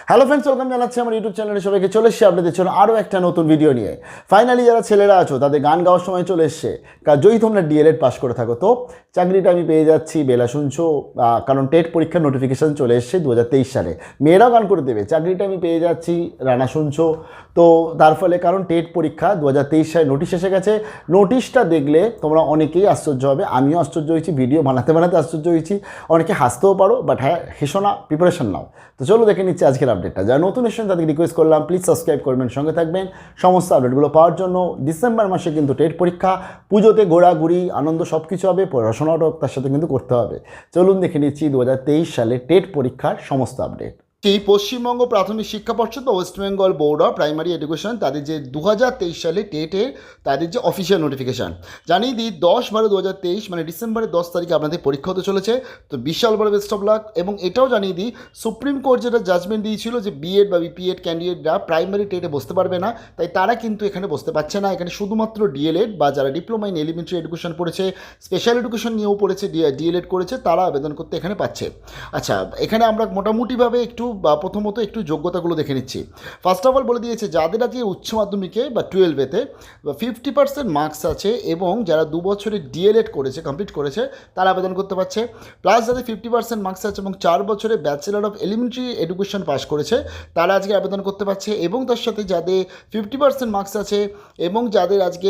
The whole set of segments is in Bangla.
হ্যালো ফ্রেন্ডস, ওয়েলকাম জানাচ্ছি আমার ইউটিউব চ্যানেলে সবাইকে। চলে এসেছি আপনাদের জন্য আরও একটা নতুন ভিডিও নিয়ে। ফাইনালি যারা ছেলেরা আছো তাদের গান গাওয়ার সময় চলে এসছে, যদি তোমরা ডিএলএড পাস করে থাকো তো চাকরিটা আমি পেয়ে যাচ্ছি। বেলা শুনছো, কারণ টেট পরীক্ষার নোটিফিকেশান চলে এসছে 2023 সালে। মেয়েরাও গান করে দেবে, চাকরিটা আমি পেয়ে যাচ্ছি। রানা শুনছো তো তার ফলে, কারণ টেট পরীক্ষা 2023 সালে নোটিশ এসে গেছে। নোটিশটা দেখলে তোমরা অনেকেই আশ্চর্য হবে, আমিও আশ্চর্য হয়েছি, ভিডিও বানাতে বানাতে আশ্চর্য হয়েছি। অনেকে হাসতেও পারো, বাট হ্যাঁ, হেসো না, প্রিপারেশন নাও। তো চলো দেখে নিচ্ছি আজকের আপডেটটা। যারা নতুন এসেছেন তাদেরকে রিকোয়েস্ট করলাম, প্লিজ সাবস্ক্রাইব করবেন, সঙ্গে থাকবেন সমস্ত আপডেটগুলো পাওয়ার জন্য। ডিসেম্বর মাসে কিন্তু টেট পরীক্ষা, পুজোতে ঘোরাঘুরি আনন্দ সব কিছু হবে, পড়াশোনাটাও তার সাথে কিন্তু করতে হবে। চলুন দেখে নিচ্ছি 2023 সালে টেট পরীক্ষার সমস্ত আপডেট। এই পশ্চিমবঙ্গ প্রাথমিক শিক্ষা পর্ষদ বা West Bengal board of primary education, তাদের যে 2023 সালে টেটের তাদের যে অফিসিয়াল নোটিফিকেশান জানিয়ে দিই, 10/12/2023 মানে ডিসেম্বরের 10 তারিখে আপনাদের পরীক্ষা হতে চলেছে। তো বিশাল বড় বেস্ট অফ লাক। এবং এটাও জানিয়ে দিই, সুপ্রিম কোর্ট যেটা জাজমেন্ট দিয়েছিল যে বিএড বা বিপিএড ক্যান্ডিডেটরা প্রাইমারি টেটে বসতে পারবে না, তাই তারা কিন্তু এখানে বসতে পারছে না। এখানে শুধুমাত্র ডিএলএড বা যারা ডিপ্লোমা ইন এলিমেন্টারি এডুকেশন পড়েছে, স্পেশাল এডুকেশন নিয়েও পড়েছে, ডিএলএড করেছে, তারা আবেদন করতে এখানে পাচ্ছে। আচ্ছা, এখানে আমরা মোটামুটিভাবে একটু প্রথমত একটু যোগ্যতাগুলো দেখে নিচ্ছি। ফার্স্ট অফ অল বলে দিয়েছে, যাদের আজকে উচ্চ মাধ্যমিকে বা 12-এতে 50% মার্কস আছে এবং যারা 2 বছরের ডিএলএড করেছে, কমপ্লিট করেছে, তারা আবেদন করতে পারছে। প্লাস যাদের 50% মার্কস আছে এবং 4 বছরে bachelor of elementary education pass করেছে, তারা আজকে আবেদন করতে পারছে। এবং তার সাথে যাদের 50% মার্কস আছে এবং যাদের আজকে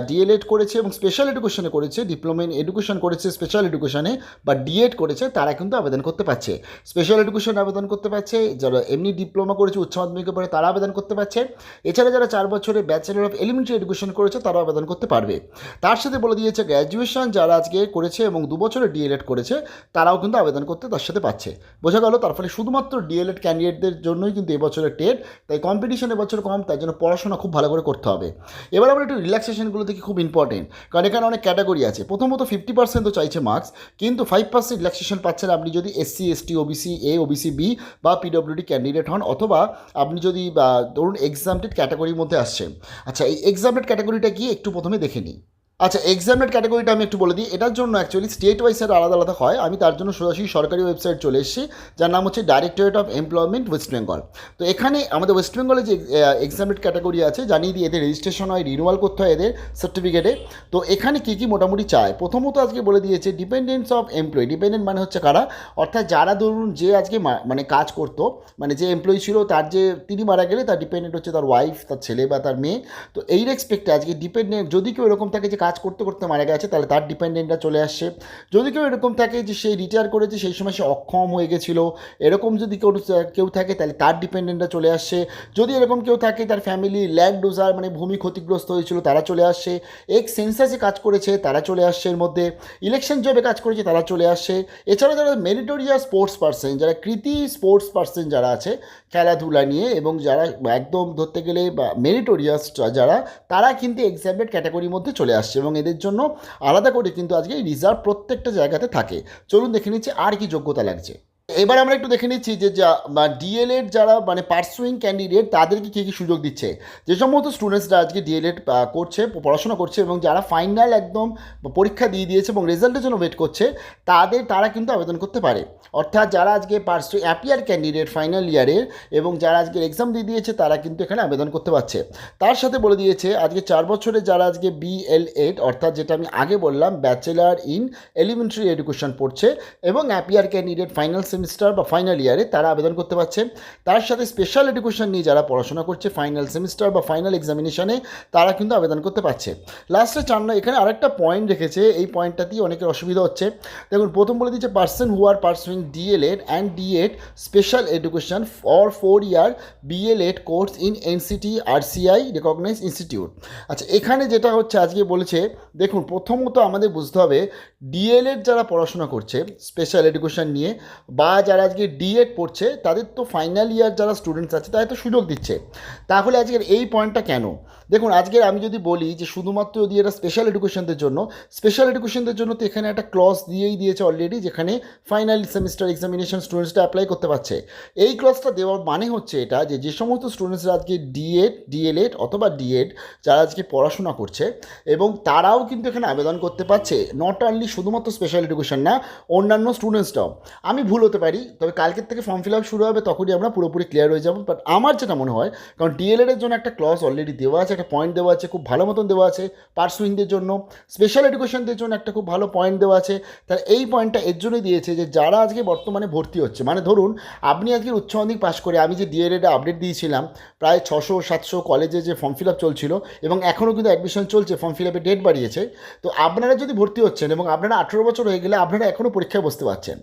ডিএলএড করেছে এবং স্পেশাল এডুকেশনে করেছে, ডিপ্লোমা ইন এডুকেশন করেছে স্পেশাল এডুকেশনে বা ডিএড করেছে, তারা কিন্তু আবেদন করতে পারছে। স্পেশাল এডুকেশন আবেদন করতে পারছে, যারা এমনি ডিপ্লোমা করেছে উচ্চ মাধ্যমিকের পরে তারা আবেদন করতে পারছে। এছাড়া যারা 4 বছরে ব্যাচেলর অফ এলিমেন্টারি এডুকেশন করেছে তারা আবেদন করতে পারবে। তার সাথে বলে দিয়েছে, গ্র্যাজুয়েশন যারা আজকে করেছে এবং 2 বছরে ডিএলএড করেছে, তারাও কিন্তু আবেদন করতে তার সাথে পাচ্ছে। বোঝা গেল? তার ফলে শুধুমাত্র ডিএলএড ক্যান্ডিডেটদের জন্যই কিন্তু এবছরের টেট, তাই কম্পিটিশন এবছর কম, তাই জন্য পড়াশোনা খুব ভালো করে করতে হবে। এবার আমরা একটু রিল্যাক্সেশনগুলো দেখি, খুব ইম্পর্টেন্ট, কারণ এখানে অনেক ক্যাটাগরি আছে। প্রথমত 50% তো চাইছে মার্কস, কিন্তু 5% রিল্যাক্সেশন পাচ্ছেন আপনি যদি SC, ST, OBC A, OBC B বা পিডব্লিউডি ক্যান্ডিডেট হন, অথবা আপনি যদি ধরুন এক্সামটেড ক্যাটাগরির মধ্যে আসছেন। আচ্ছা, এই এক্সামটেড ক্যাটাগরিটা কি একটু প্রথমে দেখে নিই। আচ্ছা, এক্সামটেড ক্যাটাগরিটা আমি একটু বলে দিই। এটার জন্য অ্যাকচুয়ালি স্টেট ওয়াইজ আলাদা আলাদা হয়। আমি তার জন্য সরাসরি সরকারি ওয়েবসাইট চলে এসেছি, যার নাম হচ্ছে directorate of employment West Bengal. তো এখানে আমাদের ওয়েস্ট বেঙ্গলে যে এক্সামটেড ক্যাটাগরি আছে, জানিয়ে দিই এদের রেজিস্ট্রেশন হয়, রিনিউয়াল করতে হয় এদের সার্টিফিকেটে। তো এখানে কী কী মোটামুটি চায়, প্রথমত আজকে বলে দিয়েছে ডিপেন্ডেন্টস অফ এমপ্লয়ি। ডিপেন্ডেন্ট মানে হচ্ছে কারা, অর্থাৎ যারা ধরুন যে আজকে মানে কাজ করতো, মানে যে এমপ্লয়ি ছিল তার যে তিনি মারা গেলে তার ডিপেন্ডেন্ট হচ্ছে তার ওয়াইফ, তার ছেলে বা তার মেয়ে। তো এই রেসপেক্টে আজকে ডিপেন্ডেন্ট, যদি কেউ এরকম থাকে যে কাজ করতে করতে মারা গেছে, তাহলে তার ডিপেন্ডেন্টরা চলে আসছে। যদি কেউ এরকম থাকে যে সেই রিটায়ার করেছে, সেই সময় সে অক্ষম হয়ে গেছিলো, এরকম যদি কেউ থাকে, তাহলে তার ডিপেন্ডেন্টরা চলে আসছে। যদি এরকম কেউ থাকে তার ফ্যামিলি ল্যান্ড ডোজার মানে ভূমি ক্ষতিগ্রস্ত হয়েছিল, তারা চলে আসছে। সেন্সাসে কাজ করেছে, তারা চলে আসছে এর মধ্যে। ইলেকশন জবে কাজ করেছে, তারা চলে আসছে। এছাড়া যারা মেরিটোরিয়াস স্পোর্টস পার্সন, যারা কৃতি স্পোর্টস পার্সন যারা আছে খেলাধুলা নিয়ে, এবং যারা একদম ধরতে গেলে মেরিটোরিয়াস যারা, তারা কিন্তু এক্সামটেড ক্যাটাগরির মধ্যে চলে আসছে। এবং এদের জন্য আলাদা করে কিন্তু আজকে রিজার্ভ প্রত্যেকটা জায়গাতে থাকে। চলুন দেখে নিচ্ছি আর কি যোগ্যতা লাগছে। এবার আমরা একটু দেখে নিচ্ছি যে ডিএলএড যারা মানে পার্সুইং ক্যান্ডিডেট, তাদেরকে কী কী সুযোগ দিচ্ছে। যে সমস্ত স্টুডেন্টসরা আজকে ডিএলএড করছে, পড়াশোনা করছে এবং যারা ফাইনাল একদম পরীক্ষা দিয়ে দিয়েছে এবং রেজাল্টের জন্য ওয়েট করছে, তারা কিন্তু আবেদন করতে পারে। অর্থাৎ যারা আজকে অ্যাপিয়ার ক্যান্ডিডেট ফাইনাল ইয়ারের এবং যারা আজকে এক্সাম দিয়ে দিয়েছে, তারা কিন্তু এখানে আবেদন করতে পারছে। তার সাথে বলে দিয়েছে আজকে 4 বছরে যারা আজকে বিএলএড, অর্থাৎ যেটা আমি আগে বললাম ব্যাচেলার ইন এলিমেন্টারি এডুকেশন পড়ছে এবং অ্যাপিয়ার ক্যান্ডিডেট ফাইনাল সেমিস্টার বা ফাইনাল ইয়ারে, তারা আবেদন করতে পারছে। তার সাথে স্পেশাল এডুকেশন নিয়ে যারা পড়াশোনা করছে ফাইনাল সেমিস্টার বা ফাইনাল এক্সামিনেশনে, তারা কিন্তু আবেদন করতে পারছে। লাস্টে 4 এখানে আরেকটা পয়েন্ট রেখেছে, এই পয়েন্টটাতেই অনেকের অসুবিধা হচ্ছে। দেখুন, প্রথম বলে দিচ্ছে person who are pursuing DElEd and DEd special education for 4 year BElEd course in NCT RCI recognised institute. আচ্ছা, এখানে যেটা হচ্ছে আজকে বলেছে, দেখুন প্রথমত আমাদের বুঝতে হবে ডিএলএড যারা পড়াশোনা করছে স্পেশাল এডুকেশন নিয়ে বা যারা আজকে ডিএড পড়ছে, তাদের তো ফাইনাল ইয়ার যারা স্টুডেন্টস আছে তাদের তো সুযোগ দিচ্ছে। তাহলে আজকের এই পয়েন্টটা কেন? দেখুন, আজকের আমি যদি বলি যে শুধুমাত্র যদি এটা স্পেশাল এডুকেশনদের জন্য তো এখানে একটা ক্লজ দিয়েই দিয়েছে অলরেডি, যেখানে ফাইনাল সেমিস্টার এক্সামিনেশন স্টুডেন্টসটা অ্যাপ্লাই করতে পারছে। এই ক্লজটা দেওয়ার মানে হচ্ছে এটা যে সমস্ত স্টুডেন্টসরা আজকে ডিএড, ডিএলএড অথবা ডিএড যারা আজকে পড়াশোনা করছে এবং তারাও কিন্তু এখানে আবেদন করতে পারছে। নট অনলি শুধুমাত্র স্পেশাল এডুকেশন না, অন্যান্য স্টুডেন্টসটাও। আমি ভুল হতে হতে পারি, তবে কালকের থেকে ফর্ম ফিল আপ শুরু হবে, তখনই আমরা পুরোপুরি ক্লিয়ার হয়ে যাবো। বাট আমার যেটা মনে হয়, কারণ ডিএলএড এর জন্য একটা ক্লজ অলরেডি দেওয়া আছে, একটা পয়েন্ট দেওয়া আছে, খুব ভালো মতন দেওয়া আছে, পার্সুইংদের জন্য, স্পেশাল এডুকেশনদের জন্য একটা খুব ভালো পয়েন্ট দেওয়া আছে। তার এই পয়েন্টটা এর জন্যই দিয়েছে যে যারা আজকে বর্তমানে ভর্তি হচ্ছে, মানে ধরুন আপনি আজকে উচ্চ মাধ্যমিক পাশ করে, আমি যে ডিএলএডে আপডেট দিয়েছিলাম, প্রায় 600-700 কলেজে যে ফর্ম ফিল আপ চলছিল এবং এখনও কিন্তু অ্যাডমিশন চলছে, ফর্ম ফিল আপের ডেট বাড়িয়েছে। তো আপনারা যদি ভর্তি হচ্ছেন এবং আপনারা 18 বছর হয়ে গেলে আপনারা এখনও পরীক্ষায় বসতে পারছেন।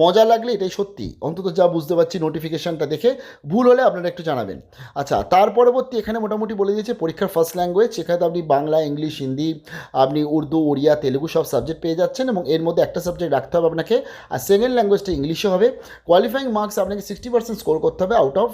মজা লাগলে এটাই সত্যি, অন্তত যা বুঝতে পারছি নোটিফিকেশানটা দেখে। ভুল হলে আপনারা একটু জানাবেন। আচ্ছা, তার পরবর্তী এখানে মোটামুটি বলে দিয়েছে পরীক্ষার ফার্স্ট ল্যাঙ্গুয়েজ, সেখানে আপনি বাংলা, ইংলিশ, হিন্দি, আপনি উর্দু, ওড়িয়া, তেলেগু সব সাবজেক্ট পেয়ে যাচ্ছেন এবং এর মধ্যে একটা সাবজেক্ট রাখতে হবে আপনাকে, আর সেকেন্ড ল্যাঙ্গুয়েজটা ইংলিশে হবে। কোয়ালিফাইং মার্কস আপনাকে 60% স্কোর করতে হবে আউট অফ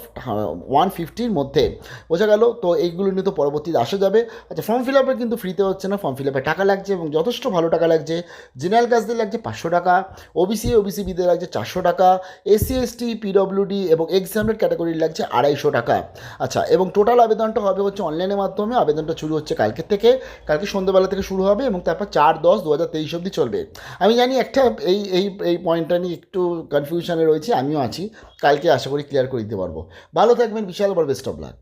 150-র মধ্যে, বোঝা গেল? তো এইগুলো নিয়ে তো পরবর্তীতে আসা যাবে। আচ্ছা, ফর্ম ফিল আপে কিন্তু ফ্রিতে হচ্ছে না, ফর্ম ফিল আপে টাকা লাগছে এবং যথেষ্ট ভালো টাকা লাগছে। জেনারেল কাস্টদের লাগছে 500 টাকা, ওবিসি বিদের লাগছে 400 টাকা, এসসি এসটি, পিডব্লিউডি এবং এক্সামের ক্যাটাগরির লাগছে 250 টাকা। আচ্ছা, এবং টোটাল আবেদনটা হবে হচ্ছে অনলাইনের মাধ্যমে। আবেদনটা শুরু হচ্ছে কালকের থেকে, কালকে সন্ধ্যেবেলা থেকে শুরু হবে এবং তারপর 4/10/2023 অবধি চলবে। আমি জানি একটা এই পয়েন্টটা নিয়ে একটু কনফিউশনে রয়েছে, আমিও আছি। কালকে আশা করি ক্লিয়ার করে দিতে পারবো। ভালো থাকবেন, বিশাল বড় বেস্ট অফ লাক।